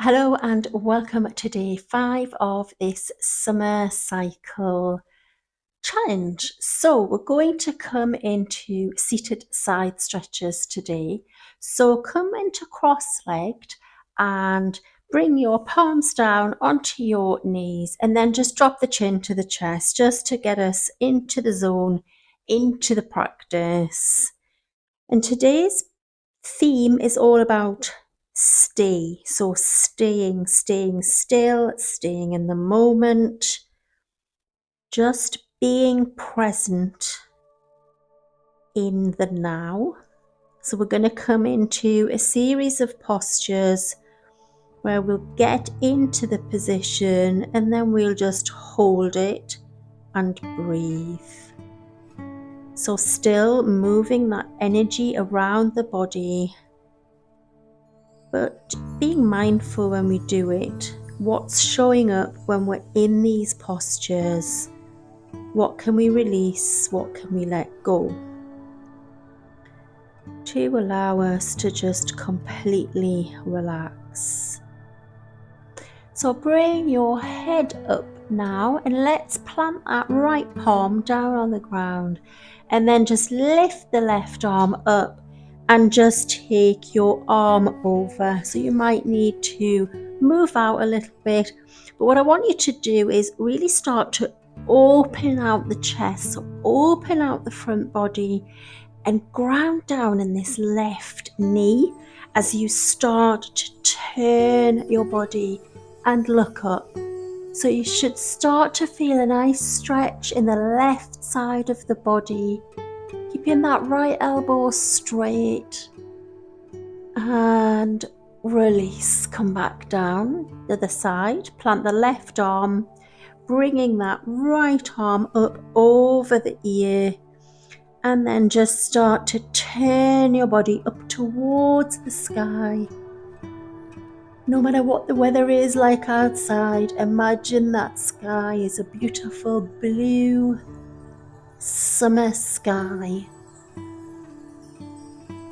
Hello and welcome to day 5 of this summer cycle challenge. So we're going to come into seated side stretches today. So come into cross-legged and bring your palms down onto your knees and then just drop the chin to the chest just to get us into the zone, into the practice. And today's theme is all about stay. So staying still, staying in the moment, just being present in the now. So we're going to come into a series of postures where we'll get into the position and then we'll just hold it and breathe. So still moving that energy around the body, but being mindful when we do it. What's showing up when we're in these postures? What can we release? What can we let go? To allow us to just completely relax. So bring your head up now and let's plant that right palm down on the ground and then just lift the left arm up and just take your arm over. So you might need to move out a little bit, but what I want you to do is really start to open out the chest, so open out the front body and ground down in this left knee as you start to turn your body and look up. So you should start to feel a nice stretch in the left side of the body, keeping that right elbow straight, and release. Come back down the other side, plant the left arm, bringing that right arm up over the ear, and then just start to turn your body up towards the sky. No matter what the weather is like outside, imagine that sky is a beautiful blue summer sky.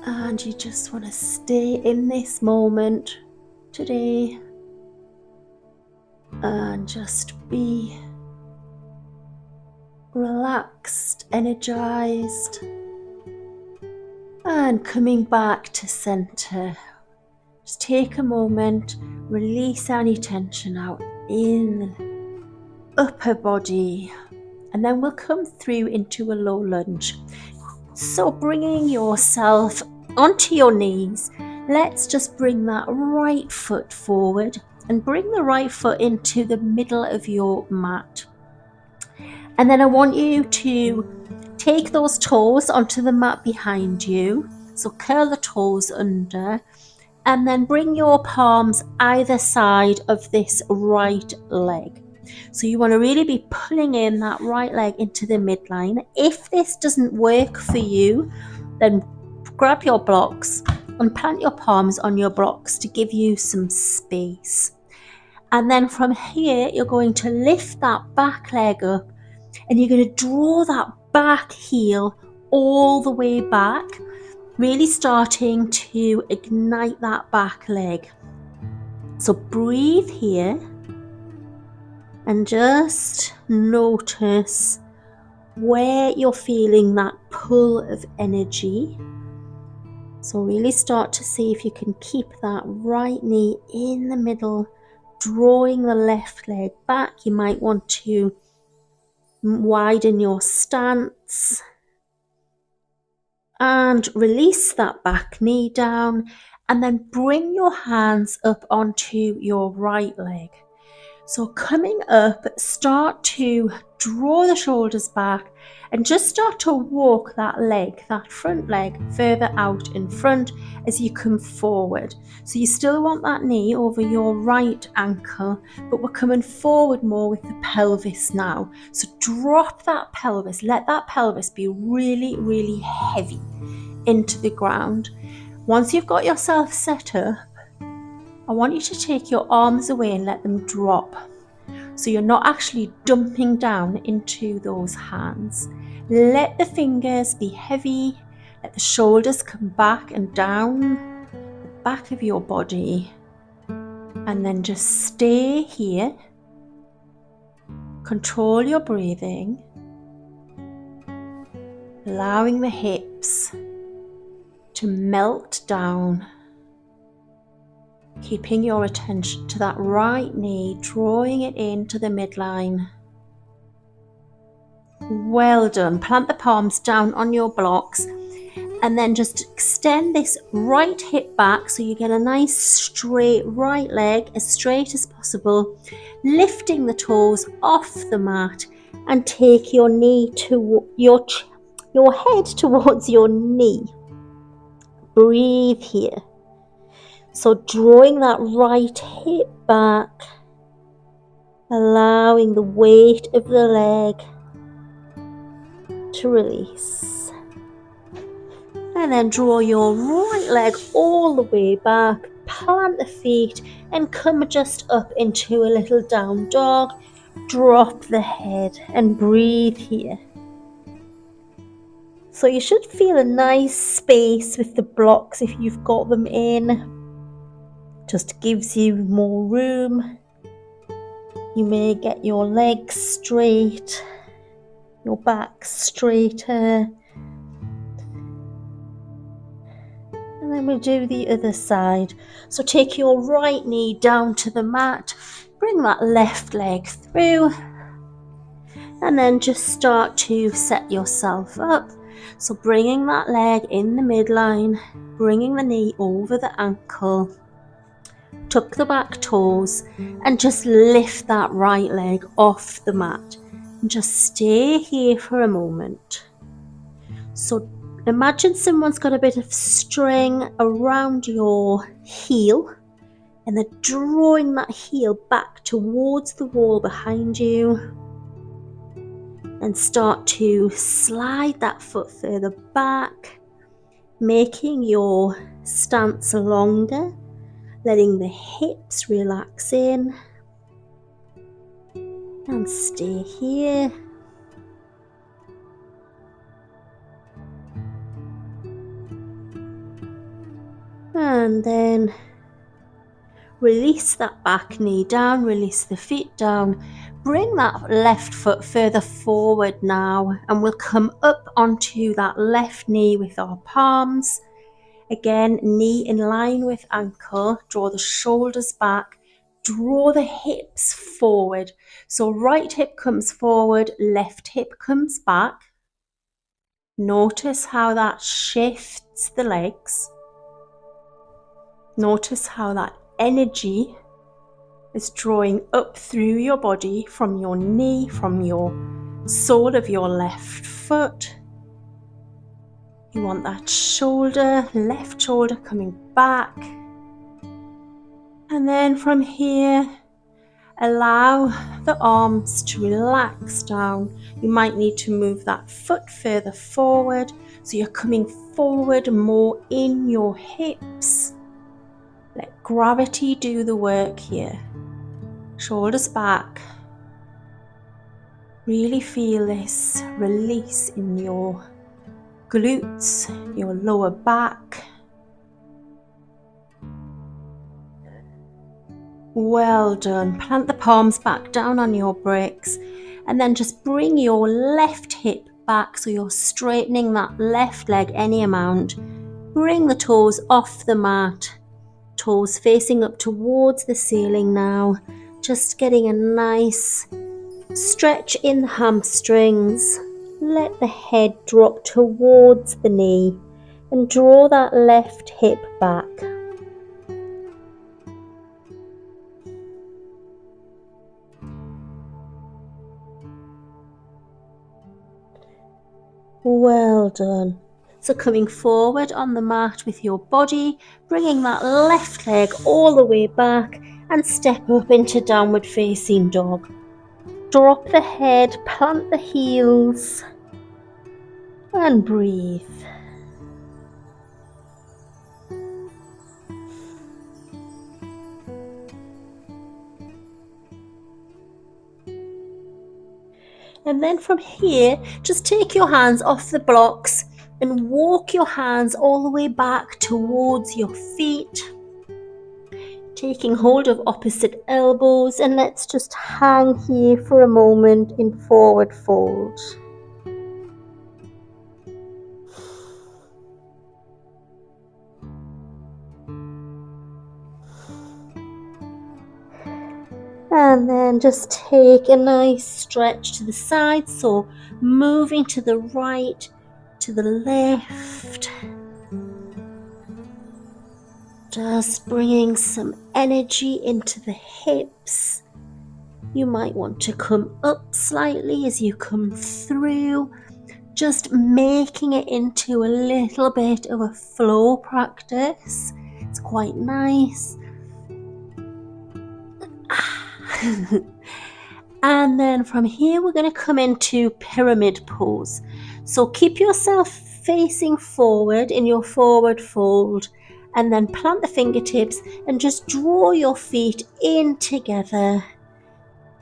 And you just want to stay in this moment today and just be relaxed, energized, and coming back to center. Just take a moment, release any tension out in the upper body, and then we'll come through into a low lunge. So bringing yourself onto your knees, let's just bring that right foot forward and bring the right foot into the middle of your mat. And then I want you to take those toes onto the mat behind you. So curl the toes under and then bring your palms either side of this right leg. So you want to really be pulling in that right leg into the midline. If this doesn't work for you, then grab your blocks and plant your palms on your blocks to give you some space. And then from here, you're going to lift that back leg up and you're going to draw that back heel all the way back, really starting to ignite that back leg. So breathe here and just notice where you're feeling that pull of energy. So really start to see if you can keep that right knee in the middle, drawing the left leg back. You might want to widen your stance and release that back knee down, and then bring your hands up onto your right leg. So coming up, start to draw the shoulders back and just start to walk that leg, that front leg, further out in front as you come forward. So you still want that knee over your right ankle, but we're coming forward more with the pelvis now. So drop that pelvis, let that pelvis be really, really heavy into the ground. Once you've got yourself set up, I want you to take your arms away and let them drop. So you're not actually dumping down into those hands. Let the fingers be heavy. Let the shoulders come back and down the back of your body. And then just stay here. Control your breathing, allowing the hips to melt down, keeping your attention to that right knee, drawing it into the midline. Well done. Plant the palms down on your blocks and then just extend this right hip back so you get a nice straight right leg, as straight as possible, lifting the toes off the mat and take your knee to your head towards your knee. Breathe here. So drawing that right hip back, allowing the weight of the leg to release. And then draw your right leg all the way back, plant the feet and come just up into a little down dog. Drop the head and breathe here. So you should feel a nice space with the blocks if you've got them in. Just gives you more room. You may get your legs straight, your back straighter. And then we'll do the other side. So take your right knee down to the mat, bring that left leg through, and then just start to set yourself up. So bringing that leg in the midline, bringing the knee over the ankle, tuck the back toes, and just lift that right leg off the mat. And just stay here for a moment. So imagine someone's got a bit of string around your heel and they're drawing that heel back towards the wall behind you. And start to slide that foot further back, making your stance longer, letting the hips relax in. And stay here. And then release that back knee down, release the feet down. Bring that left foot further forward now, and we'll come up onto that left knee with our palms. Again, knee in line with ankle. Draw the shoulders back. Draw the hips forward. So right hip comes forward, left hip comes back. Notice how that shifts the legs. Notice how that energy is drawing up through your body from your knee, from your sole of your left foot. You want that shoulder, left shoulder coming back. And then from here, allow the arms to relax down. You might need to move that foot further forward, so you're coming forward more in your hips. Let gravity do the work here. Shoulders back. Really feel this release in your glutes, your lower back. Well done. Plant the palms back down on your bricks and then just bring your left hip back so you're straightening that left leg any amount. Bring the toes off the mat. Toes facing up towards the ceiling now. Just getting a nice stretch in the hamstrings. Let the head drop towards the knee and draw that left hip back. Well done. So coming forward on the mat with your body, bringing that left leg all the way back and step up into downward facing dog. Drop the head, plant the heels and breathe. And then from here, just take your hands off the blocks and walk your hands all the way back towards your feet. Taking hold of opposite elbows, and let's just hang here for a moment in forward fold. And then just take a nice stretch to the side, so moving to the right, to the left. Just bringing some energy into the hips. You might want to come up slightly as you come through, just making it into a little bit of a flow practice. It's quite nice. And then from here we're going to come into pyramid pose. So keep yourself facing forward in your forward fold, and then plant the fingertips and just draw your feet in together.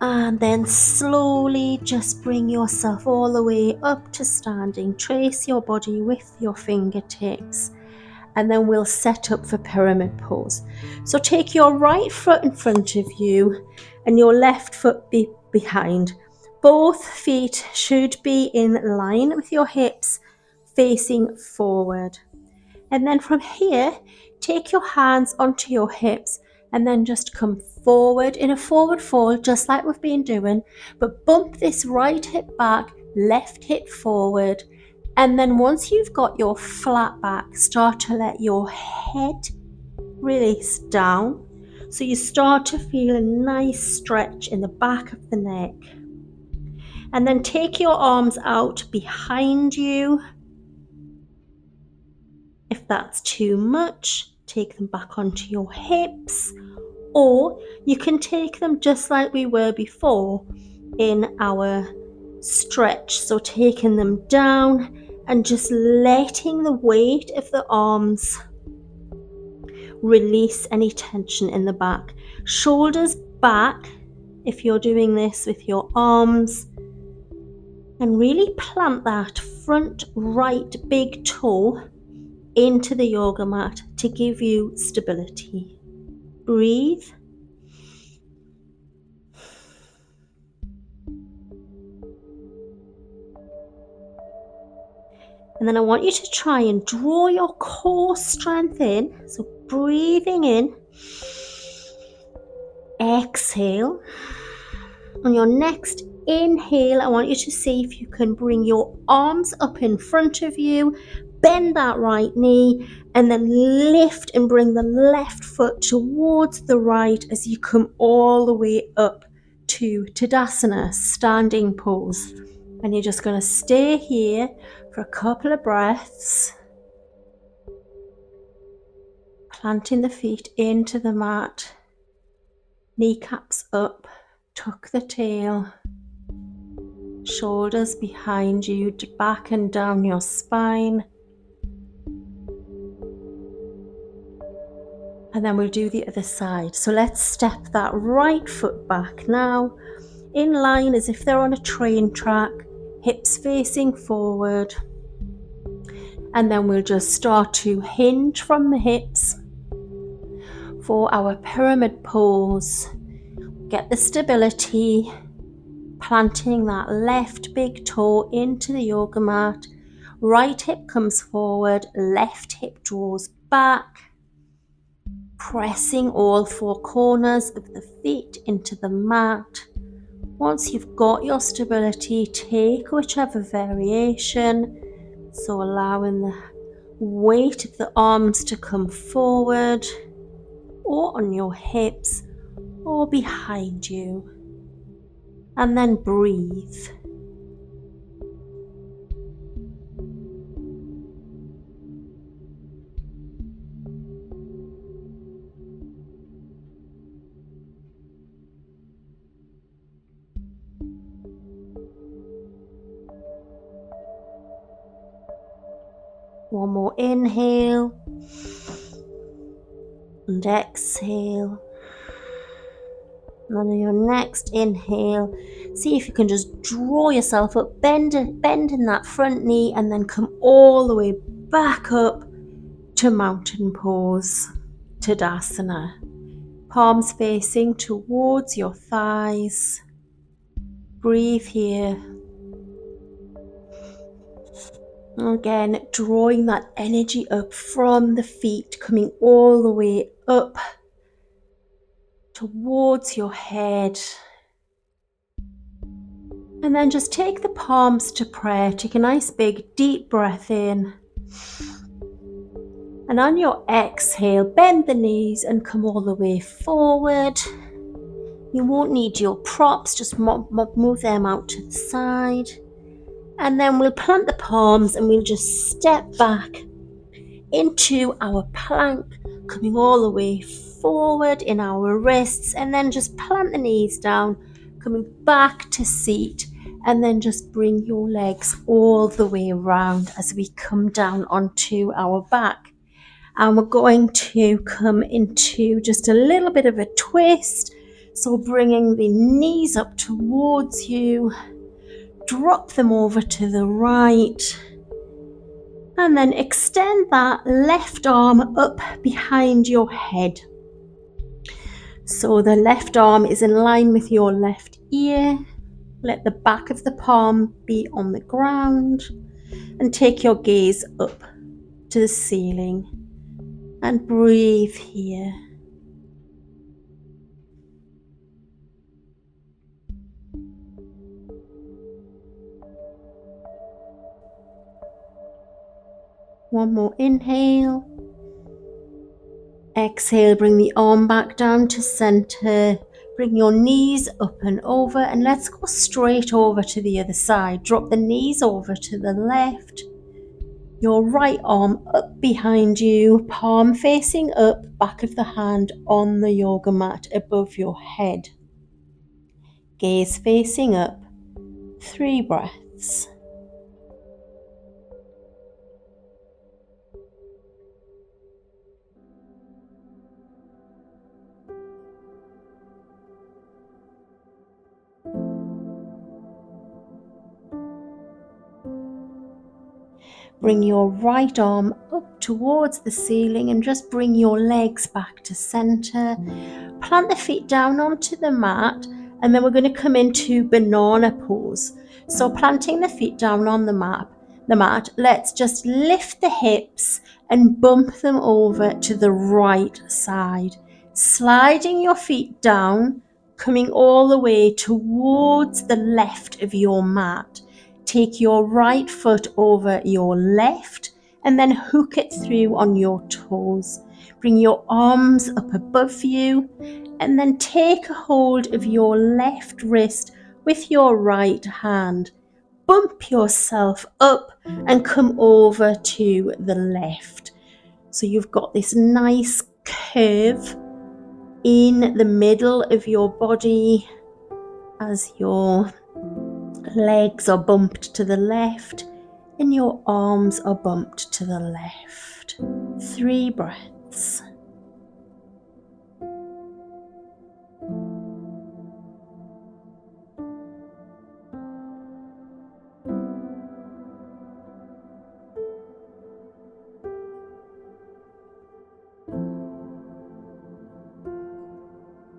And then slowly just bring yourself all the way up to standing. Trace your body with your fingertips. And then we'll set up for pyramid pose. So take your right foot in front of you and your left foot behind. Both feet should be in line with your hips, facing forward. And then from here, take your hands onto your hips and then just come forward in a forward fold, just like we've been doing, but bump this right hip back, left hip forward. And then once you've got your flat back, start to let your head release down. So you start to feel a nice stretch in the back of the neck. And then take your arms out behind you. If that's too much, take them back onto your hips, or you can take them just like we were before in our stretch. So taking them down and just letting the weight of the arms release any tension in the back. Shoulders back if you're doing this with your arms, and really plant that front right big toe into the yoga mat to give you stability. Breathe. And then I want you to try and draw your core strength in. So breathing in, exhale. On your next inhale, I want you to see if you can bring your arms up in front of you, bend that right knee, and then lift and bring the left foot towards the right as you come all the way up to Tadasana, standing pose. And you're just going to stay here for a couple of breaths, planting the feet into the mat, kneecaps up, tuck the tail, shoulders behind you, back and down your spine. And then we'll do the other side. So let's step that right foot back now, in line as if they're on a train track, hips facing forward. And then we'll just start to hinge from the hips for our pyramid pose. Get the stability, planting that left big toe into the yoga mat. Right hip comes forward, left hip draws back. Pressing all four corners of the feet into the mat. Once you've got your stability, take whichever variation. So allowing the weight of the arms to come forward, or on your hips, or behind you. And then breathe. One more inhale and exhale. And on your next inhale, see if you can just draw yourself up, bend in that front knee, and then come all the way back up to mountain pose, Tadasana. palms facing towards your thighs. Breathe here. Again, drawing that energy up from the feet, coming all the way up towards your head. And then just take the palms to prayer. Take a nice big deep breath in. And on your exhale, bend the knees and come all the way forward. You won't need your props, just move them out to the side. And then we'll plant the palms and we'll just step back into our plank, coming all the way forward in our wrists, and then just plant the knees down, coming back to seat, and then just bring your legs all the way around as we come down onto our back. And we're going to come into just a little bit of a twist. So bringing the knees up towards you, drop them over to the right, and then extend that left arm up behind your head. So the left arm is in line with your left ear. Let the back of the palm be on the ground and take your gaze up to the ceiling and breathe here. One more inhale. Exhale, bring the arm back down to center. Bring your knees up and over, and let's go straight over to the other side. Drop the knees over to the left. Your right arm up behind you, palm facing up, back of the hand on the yoga mat above your head. Gaze facing up. 3 breaths. Bring your right arm up towards the ceiling and just bring your legs back to center. Plant the feet down onto the mat, and then we're going to come into banana pose. So planting the feet down on the mat, let's just lift the hips and bump them over to the right side. Sliding your feet down, coming all the way towards the left of your mat. Take your right foot over your left and then hook it through on your toes. Bring your arms up above you and then take a hold of your left wrist with your right hand. Bump yourself up and come over to the left. So you've got this nice curve in the middle of your body as your legs are bumped to the left and your arms are bumped to the left. 3 breaths.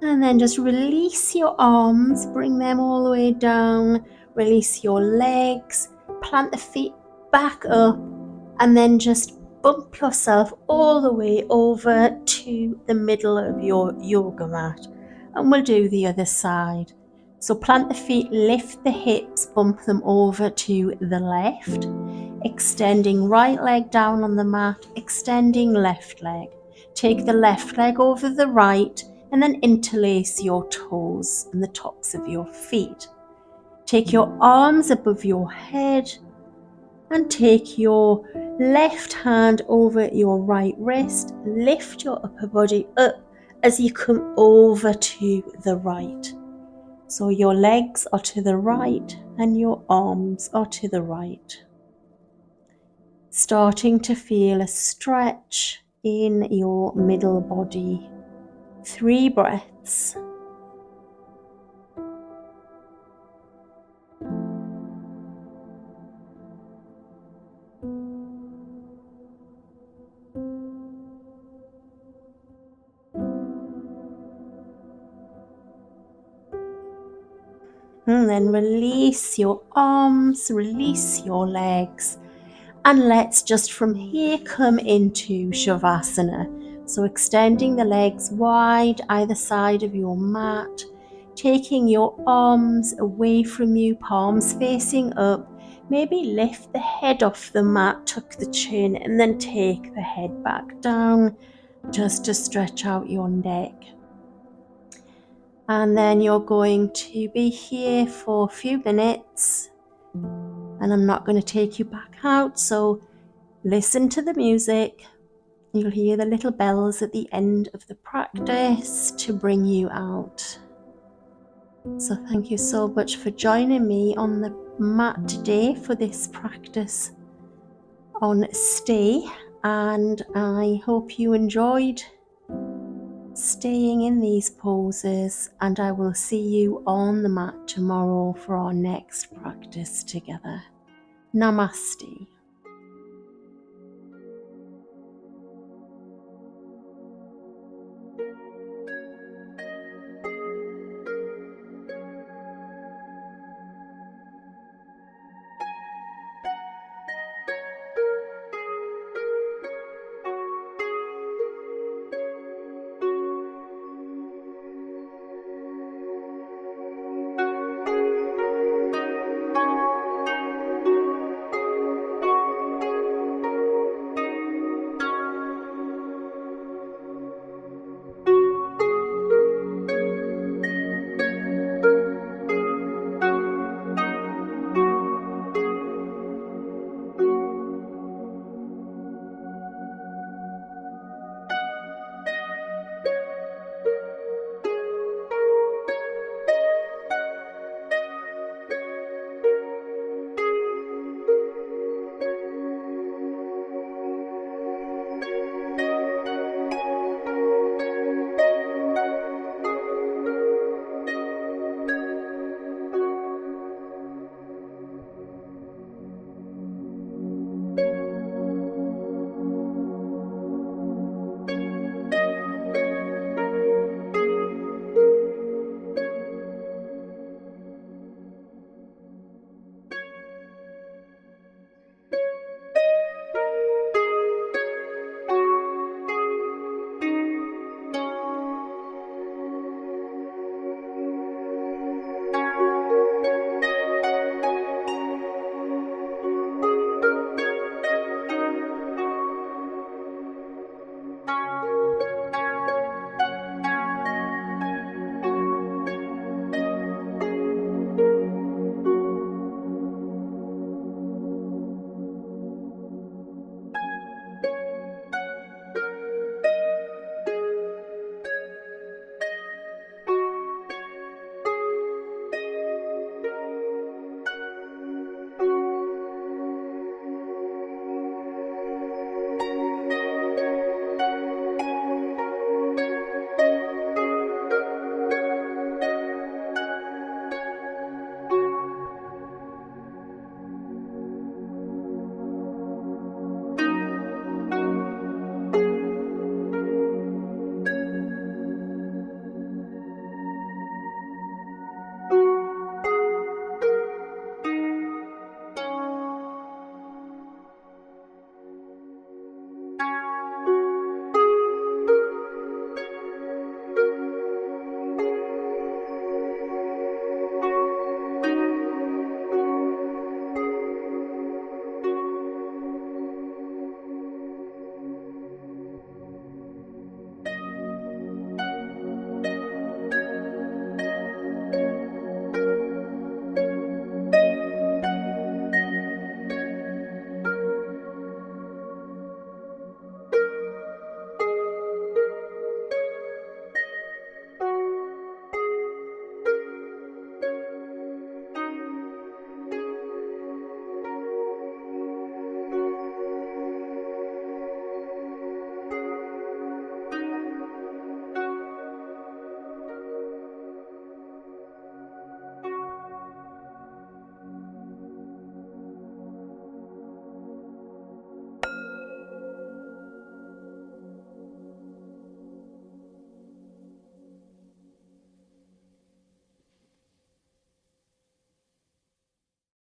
And then just release your arms, bring them all the way down, release your legs, plant the feet back up, and then just bump yourself all the way over to the middle of your yoga mat. And we'll do the other side. So plant the feet, lift the hips, bump them over to the left, extending right leg down on the mat, extending left leg. Take the left leg over the right, and then interlace your toes and the tops of your feet. Take your arms above your head and take your left hand over your right wrist. Lift your upper body up as you come over to the right. So your legs are to the right and your arms are to the right. Starting to feel a stretch in your middle body. 3 breaths. And then release your arms, release your legs. And let's just from here come into Shavasana. So extending the legs wide either side of your mat, taking your arms away from you, palms facing up. Maybe lift the head off the mat, tuck the chin, and then take the head back down just to stretch out your neck. And then you're going to be here for a few minutes, and I'm not going to take you back out, so listen to the music. You'll hear the little bells at the end of the practice to bring you out. So thank you so much for joining me on the mat today for this practice on stay, and I hope you enjoyed staying in these poses, and I will see you on the mat tomorrow for our next practice together. Namaste.